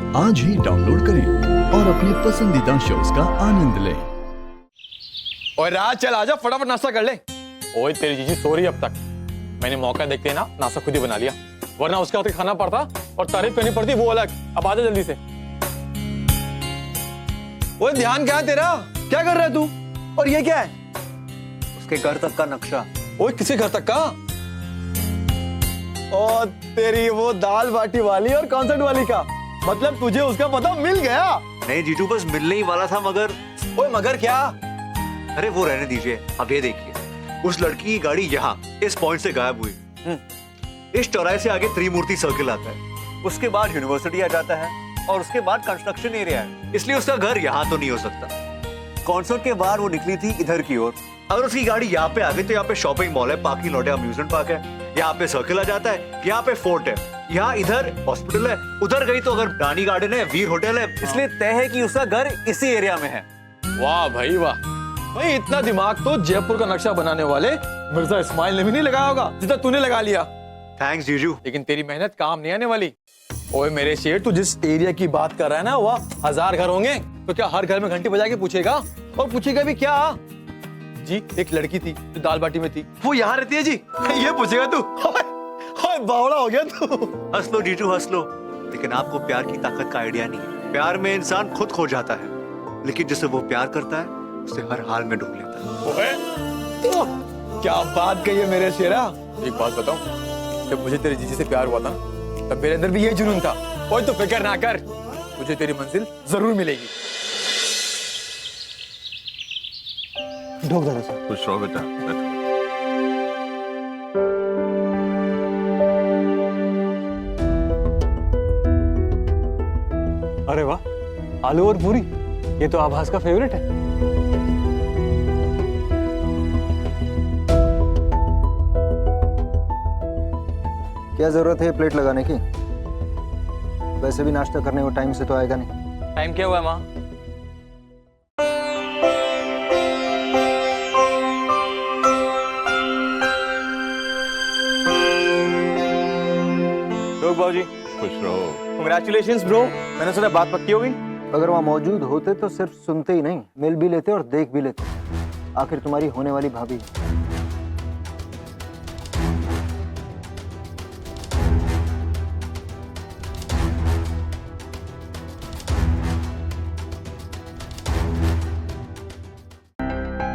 आज ही डाउनलोड करें और अपने पसंदीदा शोज का आनंद लें। ओए राज, चल आजा, फटाफट नाश्ता कर ले। ओए तेरी जीजी सो रही है अब तक। मैंने मौका देखते ना नाश्ता खुद ही बना लिया, वरना उसके हाथ खाना पड़ता और तारीफ करनी पड़ती वो अलग। अब आजा जल्दी से। ओए ध्यान क्या है तेरा? क्या कर रहा है तू? और ये क्या है? उसके घर तक का नक्शा। ओए किसी घर तक का? और तेरी वो दाल बाटी वाली और कॉन्सर्ट वाली का मतलब तुझे उसका पता मिल गया? नहीं जीजू, बस मिलने ही वाला था मगर। ओए मगर क्या? अरे वो रहने दीजिए, अब ये देखिए, उस लड़की की गाड़ी यहाँ इस पॉइंट से गायब हुई। इस चौराहे से आगे त्रिमूर्ति सर्किल आता है, उसके बाद यूनिवर्सिटी आ जाता है और उसके बाद कंस्ट्रक्शन एरिया है, इसलिए उसका घर यहाँ तो नहीं हो सकता। कॉन्सर्ट के बाद वो निकली थी इधर की ओर। अगर उसकी गाड़ी यहाँ पे आ गई तो यहाँ पे शॉपिंग मॉल है, पार्किंग लॉट है, अम्यूजमेंट पार्क है, यहाँ पे सर्किल आ जाता है, यहाँ पे फोर्ट है, यहाँ इधर हॉस्पिटल है, उधर गई तो अगर रानी गार्डन है, वीर होटल है, इसलिए तय है कि उसका घर इसी एरिया में है। वाह भाई वाह, भाई इतना दिमाग तो जयपुर का नक्शा बनाने वाले मिर्जा इस्माइल ने भी नहीं लगाया होगा जितना तूने लगा लिया। थैंक्स जीजू। लेकिन तेरी मेहनत काम नहीं आने वाली। ओए मेरे शेर, तू जिस एरिया की बात कर रहा है ना, वह 1000 घर होंगे, तो क्या हर घर में घंटी बजा के पूछेगा? और पूछेगा भी क्या? जी एक लड़की थी जो दाल बाटी में थी, वो यहाँ रहती है जी, ये पूछेगा तू? बावड़ा हो गया तू। हंस लो जीजू हंस लो, लेकिन आपको प्यार की ताकत का आइडिया नहीं है। प्यार में इंसान खुद खो जाता है, लेकिन जिसे वो प्यार करता है उसे हर हाल में ढूंढ लेता है। ओए क्या बात कही है मेरे शेरा। एक बात बताऊं, जब मुझे तेरी जीजी से प्यार हुआ था तब मेरे अंदर भी ये जुनून था। ओए तो फिक्र ना कर, तुझे तेरी मंजिल जरूर मिलेगी। ढोक जरा सा। खुश रहो बेटा, बैठो। अरे वाह, आलू और पूरी, ये तो आभास का फेवरेट है। क्या जरूरत है प्लेट लगाने की? वैसे भी नाश्ता करने को टाइम से तो आएगा नहीं। टाइम क्या हुआ है माँ? बाबूजी खुश रहो। कांग्रेचुलेशंस ब्रो, मैंने सुना बात पक्की हो गई। अगर वहाँ मौजूद होते तो सिर्फ सुनते ही नहीं, मिल भी लेते और देख भी लेते। आखिर तुम्हारी होने वाली भाभी।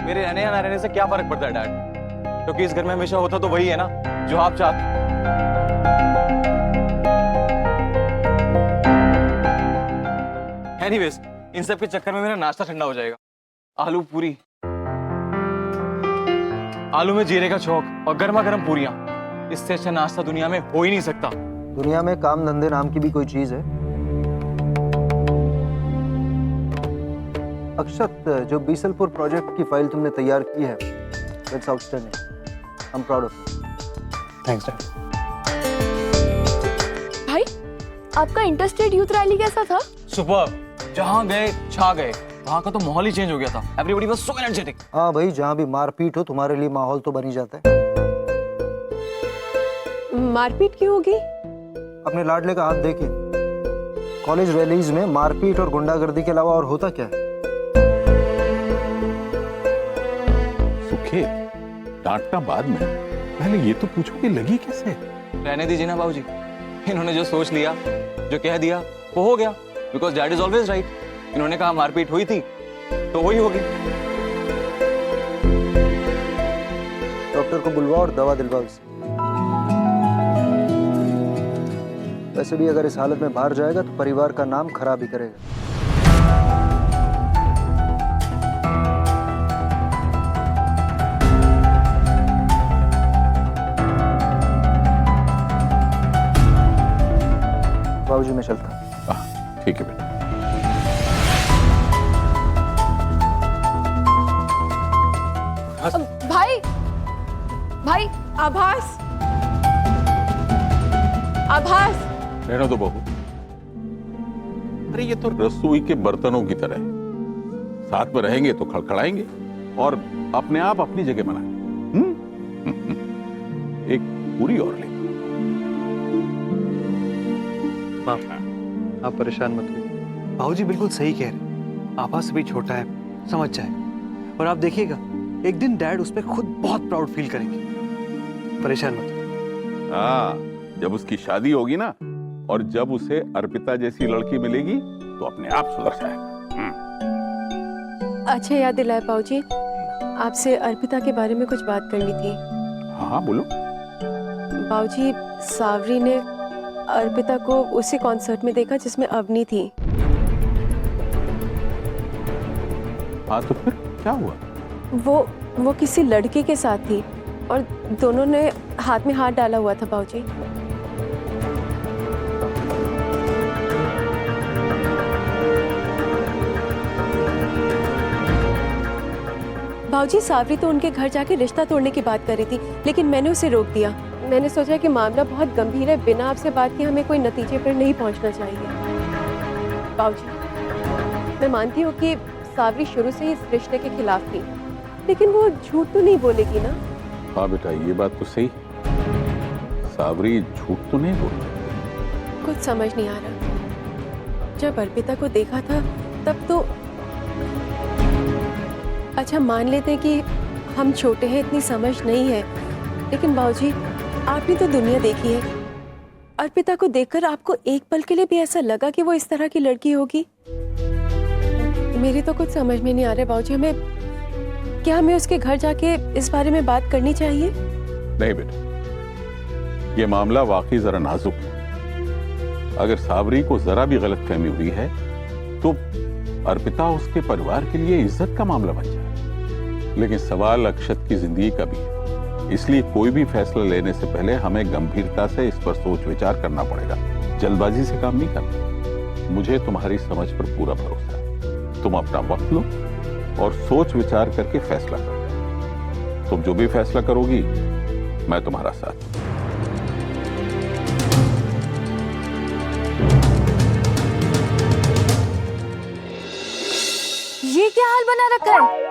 मेरे रहने या ना रहने से क्या फर्क पड़ता है डैड? क्योंकि इस घर में हमेशा होता तो वही है ना जो आप चाहते। एनीवेज, इन सब के चक्कर में मेरा नाश्ता ठंडा हो जाएगा। आलू पूरी, आलू में जीरे का छौंक और गर्मा गर्म पूरियां, इससे अच्छा नाश्ता दुनिया में हो ही नहीं सकता। दुनिया में काम धंधे नाम की भी कोई चीज है? अक्षत, जो बीसलपुर प्रोजेक्ट की फाइल तुमने तैयार की है, that's outstanding. I am proud of you. Thanks dad. भाई, आपका इंटरस्टेट यूथ रैली कैसा था? सुपर, जहां गए छा गए। वहां का तो माहौल ही चेंज हो गया था। Everybody was so energetic. हाँ भाई, जहाँ भी मारपीट हो तुम्हारे लिए माहौल तो बन ही जाता है। मारपीट क्यों होगी? अपने लाडले का हाथ देखिए। कॉलेज रैलीज में मारपीट और गुंडागर्दी के अलावा और होता क्या है? सुखे, डांटना बाद में, पहले ये तो पूछो कि लगी कैसे? रहने दीजिए ना बाबूजी, इन्होंने जो सोच लिया, जो कह दिया, वो हो गया। Because dad is always right. इन्होंने कहा मारपीट हुई थी तो वही होगी। डॉक्टर को बुलवाओ और दवा दिलवाओ इसे। वैसे भी अगर इस हालत में बाहर जाएगा तो परिवार का नाम खराब ही करेगा। बाबूजी मैं चलता हूँ। ठीक है बेटा। भाई, भाई, आभास, आभास। रहने दो बहू। अरे ये तो रसोई के बर्तनों की तरह है, साथ में रहेंगे तो खड़खड़ाएंगे और अपने आप अपनी जगह बनाएंगे। एक पूरी और ले। आप परेशान मत होइए, बाबूजी बिल्कुल सही कह रहे हैं। आभा से भी छोटा है, समझ जाएगा। और आप देखिएगा एक दिन डैड उस पर खुद बहुत प्राउड फील करेंगे। परेशान मत होइए। हाँ, जब उसकी शादी होगी ना और जब उसे अर्पिता जैसी लड़की मिलेगी तो अपने आप सुधर जाएगा। अच्छा याद दिलाए बाबूजी, आपसे अर्पिता के बारे में कुछ बात करनी थी। हाँ हाँ बोलो। बाबूजी, सावरी ने अर्पिता को उसी कॉन्सर्ट में देखा जिसमें अवनी थी। हाँ तो फिर क्या हुआ? वो किसी लड़के के साथ थी और दोनों ने हाथ में हाथ डाला हुआ था बाबूजी। बाबूजी, सावरी तो उनके घर जाके रिश्ता तोड़ने की बात कर रही थी, लेकिन मैंने उसे रोक दिया। मैंने सोचा कि मामला बहुत गंभीर है, बिना आपसे बात किए हमें कोई नतीजे पर नहीं पहुंचना चाहिए। बाबूजी, मैं मानती हूँ कि सावरी शुरू से ही इस रिश्ते के खिलाफ थी, लेकिन वो झूठ तो नहीं बोलेगी ना? हाँ बेटा, ये बात तो सही। सावरी झूठ तो नहीं बोली। कुछ समझ नहीं आ रहा। जब अर्पिता को देखा था तब तो अच्छा मान लेते हैं कि हम छोटे हैं, इतनी समझ नहीं है, लेकिन बाबूजी आपने तो दुनिया देखी है। अर्पिता को देखकर आपको एक पल के लिए भी ऐसा लगा कि वो इस तरह की लड़की होगी? मेरी तो कुछ समझ में नहीं आ रहा बाबूजी। क्या हमें उसके घर जाके इस बारे में बात करनी चाहिए? नहीं बेटा, ये मामला वाकई जरा नाजुक है। अगर सावरी को जरा भी गलतफहमी हुई है तो अर्पिता उसके परिवार के लिए इज्जत का मामला बन जाए। लेकिन सवाल अक्षत की जिंदगी का भी है, इसलिए कोई भी फैसला लेने से पहले हमें गंभीरता से इस पर सोच विचार करना पड़ेगा। जल्दबाजी से काम नहीं करना। मुझे तुम्हारी समझ पर पूरा भरोसा है। तुम अपना वक्त लो और सोच विचार करके फैसला करो। तुम जो भी फैसला करोगी मैं तुम्हारा साथ। ये क्या हाल बना रखा है?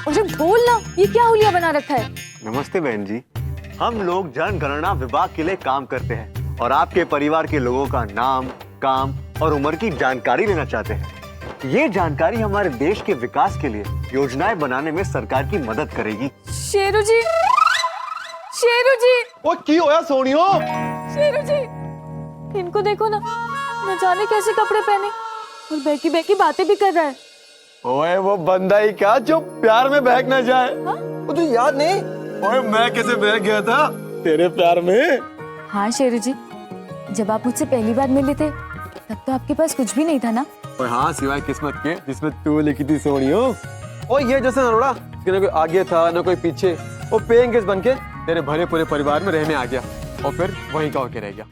अरे बोल ना, ये क्या हुलिया बना रखा है? नमस्ते बहन जी। हम लोग जनगणना विभाग के लिए काम करते हैं और आपके परिवार के लोगों का नाम, काम और उम्र की जानकारी लेना चाहते हैं। ये जानकारी हमारे देश के विकास के लिए योजनाएं बनाने में सरकार की मदद करेगी। शेरू जी, शेरू जी, वो की होया सोनियो? शेरू जी, इनको देखो ना, न जाने कैसे कपड़े पहने और बैठी बैठी बातें भी कर रहा है। ओए वो बंदा ही क्या जो प्यार में बहक ना जाए? वो तो याद नहीं? ओए मैं कैसे बहक गया था तेरे प्यार में। हाँ शेरू जी, जब आप मुझसे पहली बार मिले थे तब तो आपके पास कुछ भी नहीं था ना? और हाँ, सिवाय किस्मत के जिसमें तू लिखी थी सोनियो। और ये जैसे नरोड़ा कि ना कोई आगे था ना कोई पीछे, वो पेइंग गेस्ट बन के तेरे भरे पूरे परिवार में रहने आ गया और फिर वहीं का होके रह गया।